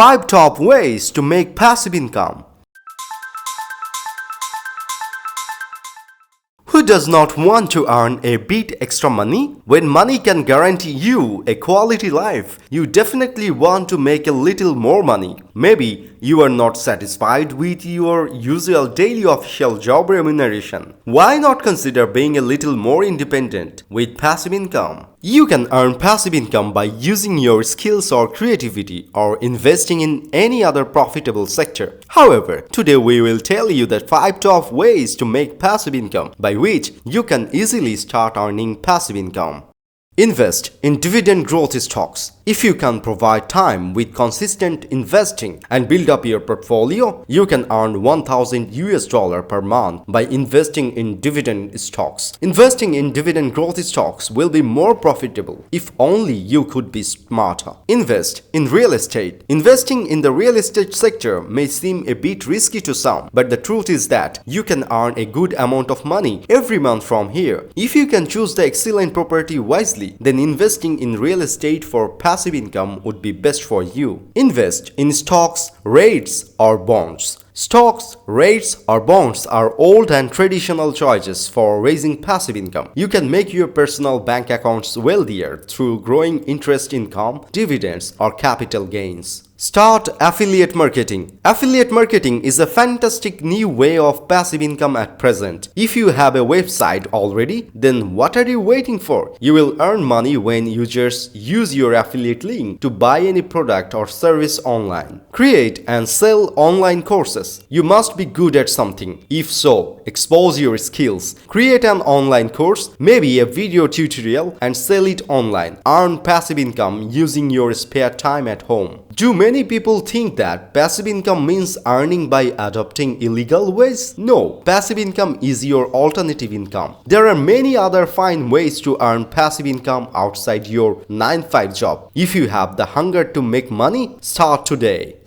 5 top ways to make passive income. Who does not want to earn a bit extra money? When money can guarantee you a quality life, you definitely want to make a little more money. Maybe you are not satisfied with your usual daily official job remuneration. Why not consider being a little more independent with passive income? You can earn passive income by using your skills or creativity or investing in any other profitable sector. However, today we will tell you the 5 top ways to make passive income by which you can easily start earning passive income. Invest in dividend growth stocks. If you can provide time with consistent investing and build up your portfolio, you can earn $1,000 per month by investing in dividend stocks. Investing in dividend growth stocks will be more profitable if only you could be smarter. Invest in real estate. Investing in the real estate sector may seem a bit risky to some, but the truth is that you can earn a good amount of money every month from here. If you can choose the excellent property wisely, then investing in real estate for passive income would be best for you. Invest in stocks, REITs, or bonds. Stocks, REITs, or bonds are old and traditional choices for raising passive income. You can make your personal bank accounts wealthier through growing interest income, dividends, or capital gains. Start affiliate marketing. Affiliate marketing is a fantastic new way of passive income at present. If you have a website already, then what are you waiting for? You will earn money when users use your affiliate link to buy any product or service online. Create and sell online courses. You must be good at something. If so, expose your skills. Create an online course, maybe a video tutorial, and sell it online. Earn passive income using your spare time at home. Do many people think that passive income means earning by adopting illegal ways? No, passive income is your alternative income. There are many other fine ways to earn passive income outside your 9-to-5 job. If you have the hunger to make money, start today.